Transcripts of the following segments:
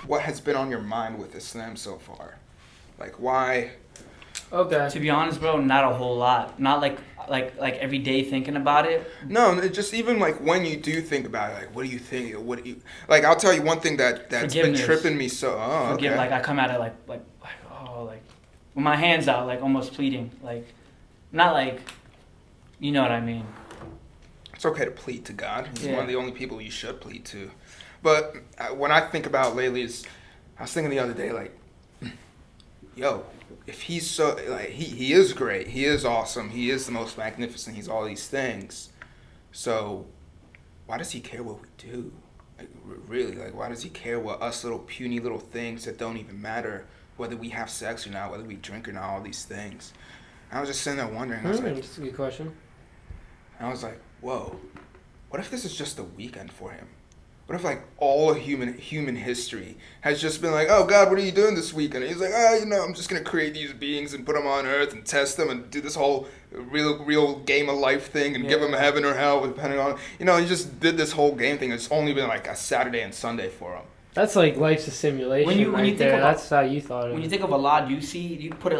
what has been on your mind with Islam so far? Like, why? Okay. To be honest, bro, not a whole lot. Not like every day thinking about it. No, it just even like when you do think about it, like, what do you think? What do you like? I'll tell you one thing that's been Forgiveness. tripping me so. Oh, okay. Like I come at it like with my hands out, like almost pleading, like not like, you know what I mean. It's okay to plead to God. He's Yeah. one of the only people you should plead to. But when I think about lately, I was thinking the other day, like, yo, if he's so, like, he is great, he is awesome, he is the most magnificent, he's all these things. So why does he care what we do? Like, really, like, why does he care what us little puny little things that don't even matter, whether we have sex or not, whether we drink or not, all these things? I was just sitting there wondering. I was like, That's a good question. I was like, whoa, what if this is just a weekend for him? What if, like, all of human history has just been like, oh, God, what are you doing this weekend? And he's like, I'm just going to create these beings and put them on Earth and test them and do this whole real game of life thing and give them heaven or hell, depending on, he just did this whole game thing. It's only been, like, a Saturday and Sunday for him. That's like life's a simulation. When you think that's how you thought of it. When you think of Allah, do you put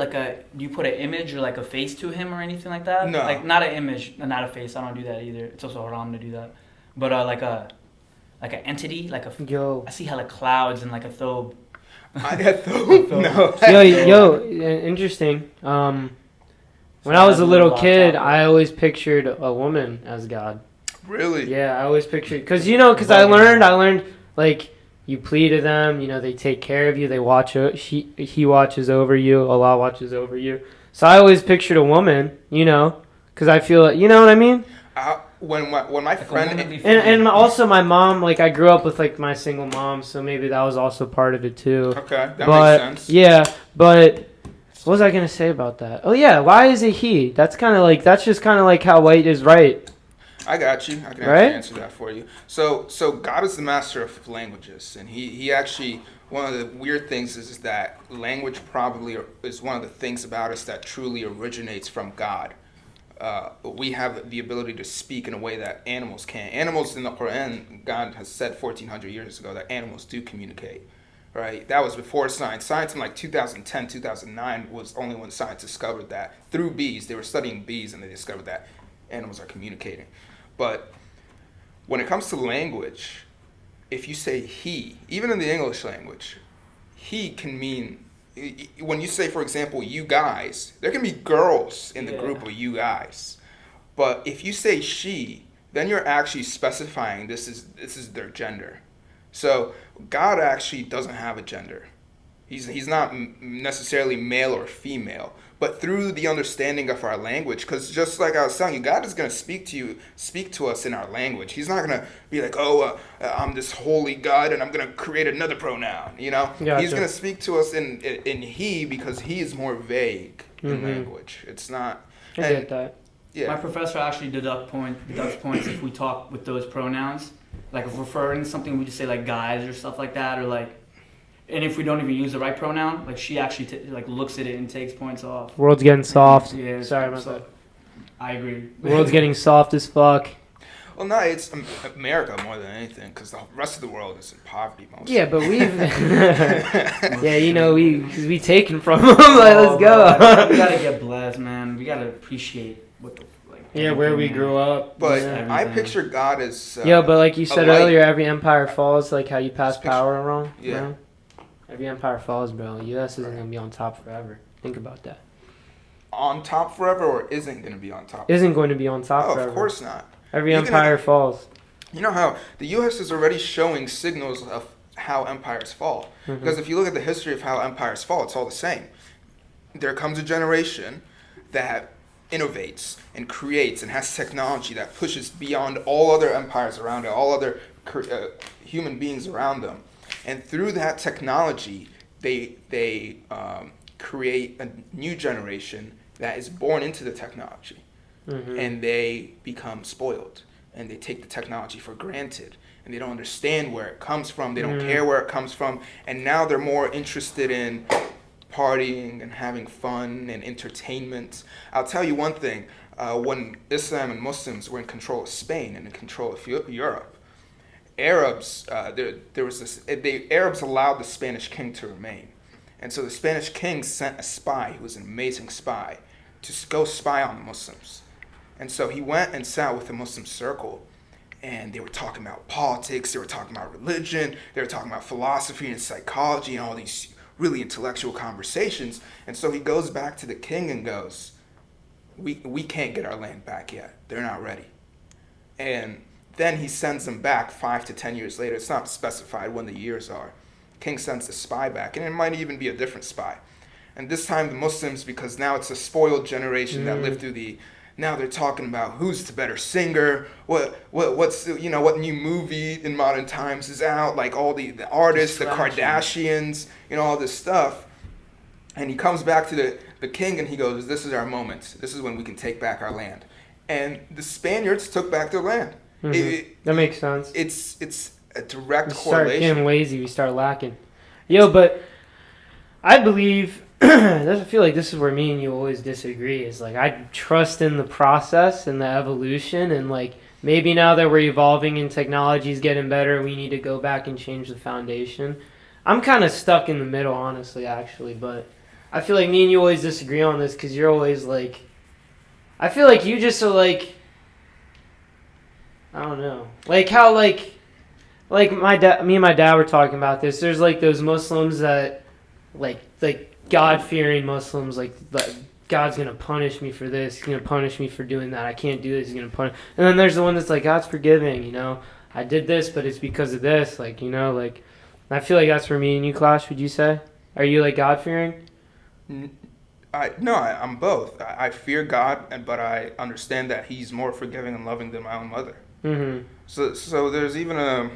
an image or like a face to him or anything like that? No. Like not an image, not a face. I don't do that either. It's also haram to do that. But like an entity, I see hella clouds and like a thobe. I had thobe? No. Yo, interesting. When I was a little kid, I always pictured a woman as God. Really? Yeah, I always pictured, because I learned like, you plead to them, they take care of you, they watch, he watches over you, Allah watches over you. So I always pictured a woman, because I feel, you know what I mean? When my friend and also my mom, like, I grew up with like my single mom, so maybe that was also part of it too. Okay, that makes sense. Yeah, but what was I gonna say about that? Oh yeah, why is it he? That's just kind of like how white is right. I got you. I can actually answer that for you. So God is the master of languages, and he actually, one of the weird things is that language probably is one of the things about us that truly originates from God. We have the ability to speak in a way that animals can't. Animals in the Quran, God has said 1,400 years ago that animals do communicate, right? That was before science. Science in like 2010, 2009 was only when science discovered that through bees. They were studying bees and they discovered that animals are communicating. But when it comes to language, if you say he, even in the English language, he can mean, when you say, for example, you guys, there can be girls in the group of you guys. But if you say she, then you're actually specifying this is their gender. So God actually doesn't have a gender. He's not necessarily male or female. But through the understanding of our language, because just like I was telling you, God is going to speak to us in our language. He's not going to be like, I'm this holy God and I'm going to create another pronoun, Gotcha. He's going to speak to us in he, because he is more vague in language. It's not. I get that. Yeah. My professor actually deducts points if we talk with those pronouns. Like if we're referring to something, we just say like guys or stuff like that, or like. And if we don't even use the right pronoun, like she actually looks at it and takes points off. World's getting soft. Yeah, sorry about that. I agree. World's getting soft as fuck. Well, no, it's America more than anything, because the rest of the world is in poverty mostly. Yeah, but we taken from them. Let's go. We gotta get blessed, man. We gotta appreciate what the where we grew up. But I picture God as but like you said earlier, every empire falls. Like how you pass power around. Yeah. Bro. Every empire falls, bro. U.S. isn't gonna be on top forever. Think about that. On top forever, or isn't going to be on top? Isn't going to be on top forever. Of course not. Every empire falls. You know how the U.S. is already showing signals of how empires fall. Mm-hmm. Because if you look at the history of how empires fall, it's all the same. There comes a generation that innovates and creates and has technology that pushes beyond all other empires around it, all other human beings around them. And through that technology, they create a new generation that is born into the technology. Mm-hmm. And they become spoiled. And they take the technology for granted. And they don't understand where it comes from. They don't care where it comes from. And now they're more interested in partying and having fun and entertainment. I'll tell you one thing. When Islam and Muslims were in control of Spain and in control of Europe, Arabs, there was this. The Arabs allowed the Spanish king to remain, and so the Spanish king sent a spy, who was an amazing spy, to go spy on the Muslims. And so he went and sat with the Muslim circle, and they were talking about politics, they were talking about religion, they were talking about philosophy and psychology and all these really intellectual conversations. And so he goes back to the king and goes, we can't get our land back yet. They're not ready. And then he sends them back 5 to 10 years later. It's not specified when the years are. King sends the spy back, and it might even be a different spy. And this time the Muslims, because now it's a spoiled generation that lived through the, now they're talking about who's the better singer, what's what new movie in modern times is out, like all the artists, the Kardashians, all this stuff. And he comes back to the king and he goes, this is our moment. This is when we can take back our land. And the Spaniards took back their land. That makes sense. It's a direct we correlation. Start getting lazy. We start lacking. But I believe, I feel like this is where me and you always disagree, is like I trust in the process and the evolution, and like maybe now that we're evolving and technology is getting better, we need to go back and change the foundation. I'm kind of stuck in the middle, honestly, actually, but I feel like me and you always disagree on this because you're always like, I feel like you just are like, I don't know, like how like my dad, me and my dad were talking about this. There's like those Muslims that like God-fearing Muslims, like God's gonna punish me for this, he's gonna punish me for doing that, I can't do this, he's gonna punish. And then there's the one that's like, God's forgiving, I did this, but it's because of this, like I feel like that's where me and you clash. Would you say? Are you like God-fearing? I'm both. I fear God, but I understand that he's more forgiving and loving than my own mother. Mm-hmm. So there's even a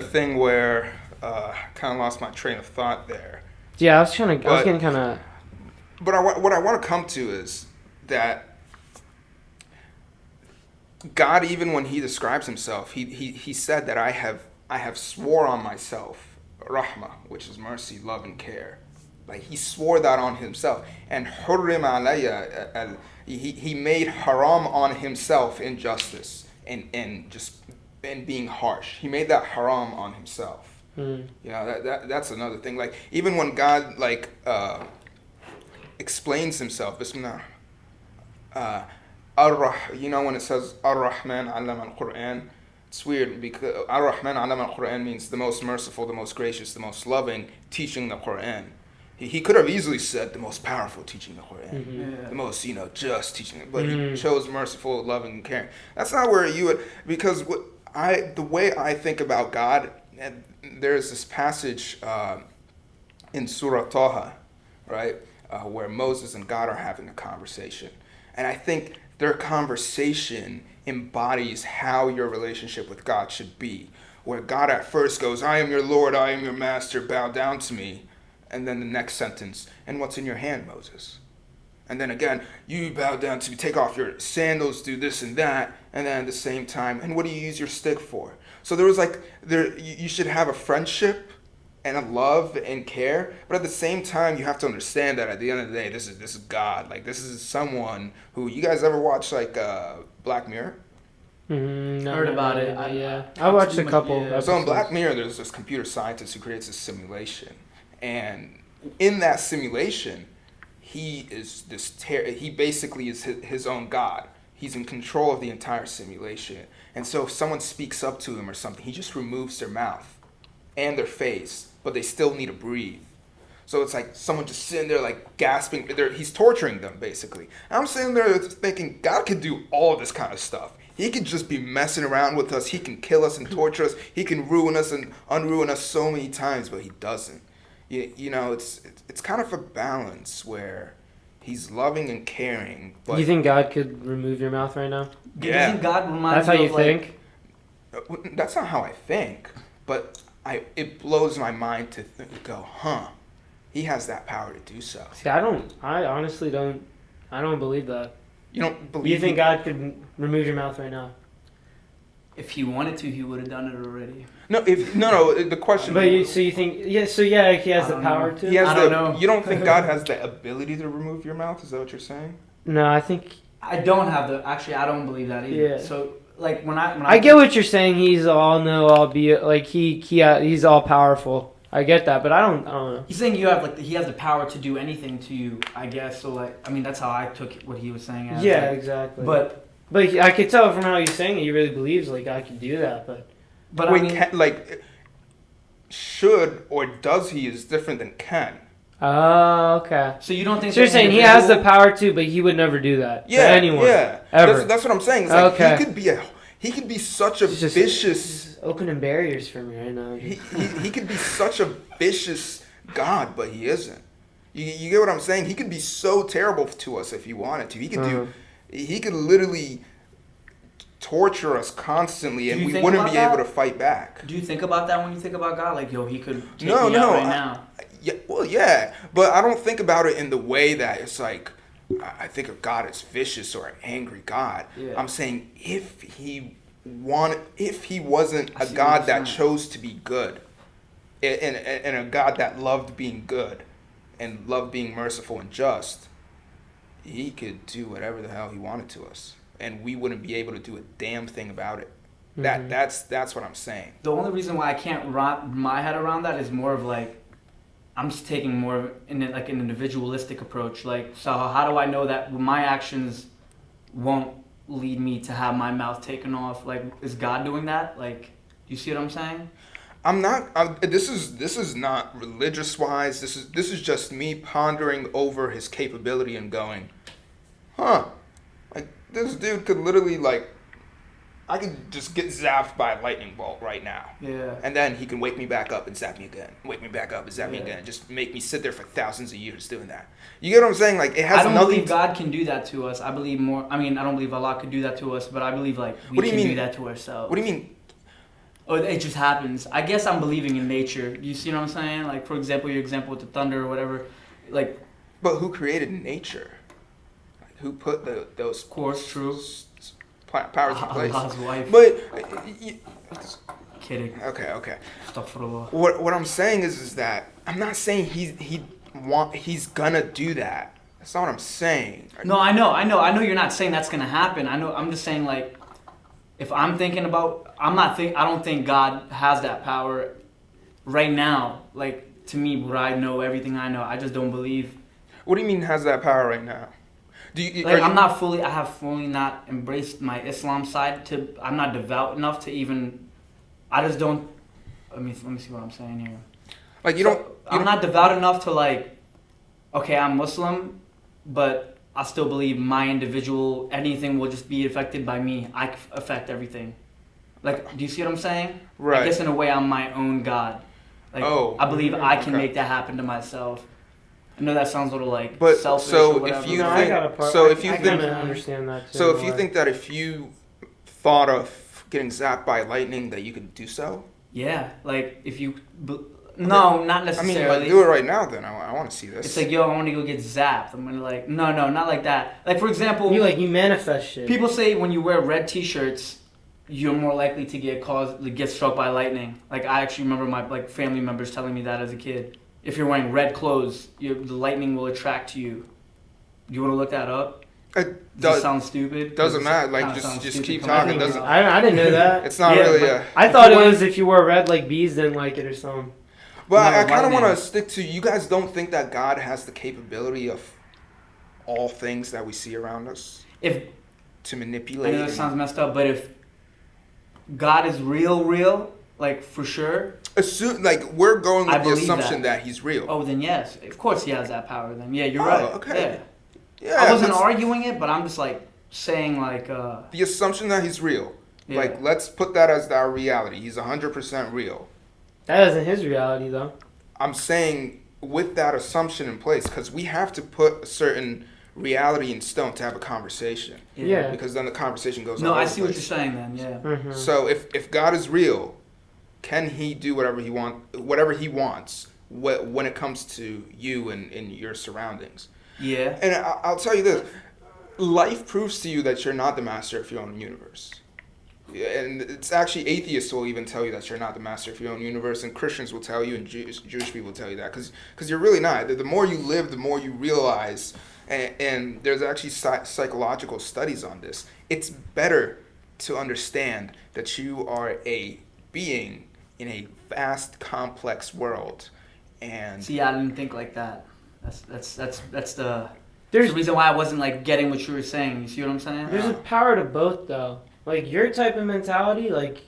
thing where I kind of lost my train of thought there. Yeah, I was getting kind of. But what I want to come to is that God, even when he describes himself, he said that I have swore on myself, rahmah, which is mercy, love, and care. Like he swore that on himself. And hurrim alayya, he made haram on himself injustice and being harsh. He made that haram on himself. That's another thing. Like even when God explains himself, Bismillah, when it says Ar-Rahman allama al-Quran, it's weird because Ar-Rahman allama al-Quran means the most merciful, the most gracious, the most loving, teaching the Quran. He could have easily said the most powerful, teaching the Quran, the most just teaching it, but he chose merciful, loving, and caring. That's not where you would, because the way I think about God, there's this passage in Surah Taha, right, where Moses and God are having a conversation. And I think their conversation embodies how your relationship with God should be, where God at first goes, I am your Lord, I am your master, bow down to me. And then the next sentence, and what's in your hand, Moses? And then again, you bow down to me, take off your sandals, do this and that. And then at the same time, and what do you use your stick for? So there was you should have a friendship and a love and care, but at the same time, you have to understand that at the end of the day, this is God. Like this is someone who, you guys ever watch Black Mirror? Heard about it. I watched a couple. Yeah. So in Black Mirror, there's this computer scientist who creates this simulation, and in that simulation, he basically is his own God. He's in control of the entire simulation. And so if someone speaks up to him or something, he just removes their mouth and their face, but they still need to breathe. So it's like someone just sitting there like gasping. He's torturing them, basically. And I'm sitting there thinking, God could do all this kind of stuff. He could just be messing around with us. He can kill us and torture us. He can ruin us and unruin us so many times, but he doesn't. It's kind of a balance where he's loving and caring. But you think God could remove your mouth right now? Yeah. You think God reminds That's how you you of think? That's not how I think, but it blows my mind to go, he has that power to do so. See, I honestly don't believe that. You don't believe? You think God could remove your mouth right now? If he wanted to, he would have done it already. No, the question. But you think, he has the power to? He has I don't know. You don't think God has the ability to remove your mouth? Is that what you're saying? No, I think. I don't believe that either. Yeah. So like when I get what you're saying. He's all know, all be like he's all powerful. I get that, but I don't know. He's saying you have like he has the power to do anything to you, I guess. So like, I mean, that's how I took what he was saying. As, Yeah, like, exactly. But I could tell from how he's saying it, he really believes like I can do that. But Wait, I mean, should or does he is different than can. oh, okay. so you don't think? So you're saying he has the power to, but he would never do that to anyone. Yeah, ever. That's what I'm saying. It's like Okay. he could be such a It's just- vicious. It's opening barriers for me right now. He could be such a vicious God, but he isn't. You get what I'm saying? He could be so terrible to us if he wanted to. He could he could literally torture us constantly, and Do you we think wouldn't about be that? able to fight back. Do you think about that when you think about God? Like, yo, he could take No, me no, out right now. Yeah, well, yeah, but I don't think about it in the way that it's like I think of God as vicious or an angry God. Yeah. I'm saying if he wasn't I a see what God you're that saying. chose to be good, and a God that loved being good, and loved being merciful and just, he could do whatever the hell he wanted to us, and we wouldn't be able to do a damn thing about it. Mhm. That's what I'm saying. The only reason why I can't wrap my head around that is more of like, I'm just taking more of an individualistic approach. Like, so how do I know that my actions won't lead me to have my mouth taken off? Like, is God doing that? Like, you see what I'm saying? This is not religious wise. This is just me pondering over his capability and going, huh? Like this dude could literally I could just get zapped by a lightning bolt right now. Yeah. And then he can wake me back up and zap me again. Wake me back up and zap me Yeah. again. Just make me sit there for thousands of years doing that. You get what I'm saying? Like it has I don't nothing. believe God can do that to us. I believe more. I mean, I don't believe Allah could do that to us, but I believe like we What do you can do mean? that to ourselves. What do you mean? Oh, it just happens. I guess I'm believing in nature. You see what I'm saying? Like, for example, your example with the thunder or whatever. Like, But who created nature? Like who put those of course, true. powers in place? Allah's wife. But Kidding. okay. Astaghfirullah. What I'm saying is that I'm not saying he's gonna do that. That's not what I'm saying. No, I know. You're not saying that's gonna happen. I know. I'm just saying like, if I'm thinking about, I don't think God has that power right now. Like to me, what I know, everything I know, I just don't believe. What do you mean has that power right now? Like I have fully not embraced my Islam side. I'm not devout enough to even. I just don't. Let me see what I'm saying here. Like I'm not devout enough to like. Okay, I'm Muslim, but I still believe my individual anything will just be affected by me. I affect everything. Like, do you see what I'm saying? Right. I guess in a way, I'm my own God. Like, I believe I can make that happen to myself. I know that sounds a little like But selfish so or whatever. if you No, think, I got a part. so if you I think, kinda understand that too. so if you think that if you thought of getting zapped by lightning, that you could do so. Yeah, like if you. No, not I necessarily. mean, like, do it right now. Then I want to see this. It's like, yo, I want to go get zapped. I'm gonna like, no, not like that. Like for example, you manifest shit. people say when you wear red T-shirts, you're more likely to get struck by lightning. Like I actually remember my family members telling me that as a kid. If you're wearing red clothes, the lightning will attract you. You want to look that up? Does it sound stupid? Doesn't matter. Like Kinda sounds just stupid keep coming talking. from Doesn't. you. I didn't know that. It's not Yeah, really but- a. I thought it was if you wore red, like bees didn't like it or something. But No, I kind of lightning. want to stick to. You guys don't think that God has the capability of all things that we see around us If to I manipulate? know that sounds messed up, but if God is real, like for sure. Like we're going I with the believe assumption that. that he's real. Oh, then yes, of course he has that power. Then yeah, you're Oh, right. okay. Yeah. Yeah, I wasn't that's- arguing it, but I'm just like saying like. The assumption that he's real. Yeah. Like let's put that as our reality. He's 100% real. That isn't his reality though. I'm saying with that assumption in place, because we have to put a certain reality in stone to have a conversation. Yeah. Because then the conversation goes. No, all I over see the what you're place. saying then. Yeah. Mm-hmm. So if God is real, can he do whatever he wants when it comes to you and your surroundings? Yeah. And I'll tell you this: life proves to you that you're not the master of your own universe. And it's actually atheists will even tell you that you're not the master of your own universe, and Christians will tell you, and Jewish people will tell you that, because you're really not. The more you live, the more you realize, and there's actually psychological studies on this. It's better to understand that you are a being in a vast, complex world. And See, I didn't think like that. That's the There's reason why I wasn't like getting what you were saying. You see what I'm saying? there's a power to both though. Like your type of mentality, like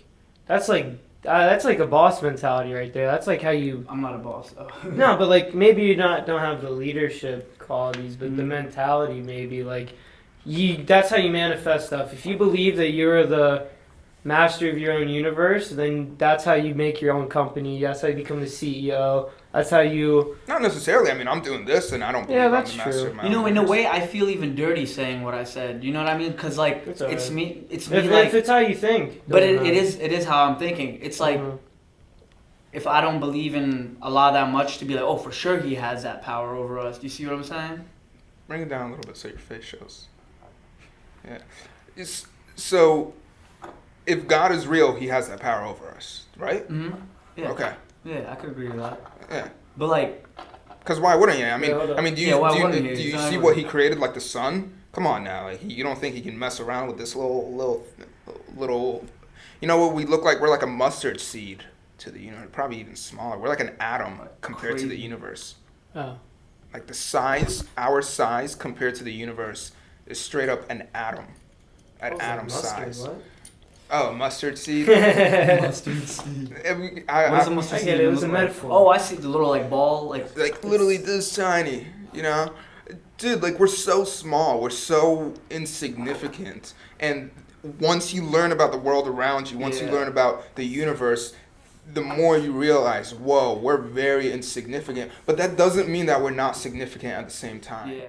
that's like a boss mentality right there. That's like how you. I'm not a boss. Though. No, but like maybe you don't have the leadership qualities, but the Mhm. mentality maybe like you. That's how you manifest stuff. If you believe that you're the master of your own universe, then that's how you make your own company. That's how you become the CEO. That's how you. not necessarily. I mean, I'm doing this, and I don't believe Yeah, I'm that's the master true. of my You know, own in a universe. way, I feel even dirty saying what I said. You know what I mean? Because like It's it's alright. me. It's If, me. Like, if it's how you think. but doesn't it matter. is how I'm thinking. It's like Mhm. if I don't believe in Allah that much to be like, oh, for sure He has that power over us. Do you see what I'm saying? Bring it down a little bit so your face shows. Yeah. So, if God is real, He has that power over us, right? Mm-hmm. Yeah. Okay. Yeah, I could agree with that. Yeah. But like, Because why wouldn't you? Yeah, hold on. Do you Yeah, why do you, wouldn't do you? you see Exactly. what He created, like the sun? Come on now, like you don't think He can mess around with this little? You know what we look like? We're like a mustard seed to the universe, probably even smaller. We're like an atom compared to the Crazy. universe. Oh. Like the size, our size compared to the universe is straight up an atom. An What was that, atom mustard, size. what? Oh, mustard seed. mustard seed. I What is a I, mustard I seed? get it, it was look a like? metaphor. Oh, I see the little like ball, like literally this tiny, you know? Dude, like we're so small, we're so insignificant. And once you learn about the world around you, once you Yeah. learn about the universe, the more you realize, whoa, we're very insignificant. But that doesn't mean that we're not significant at the same time. yeah.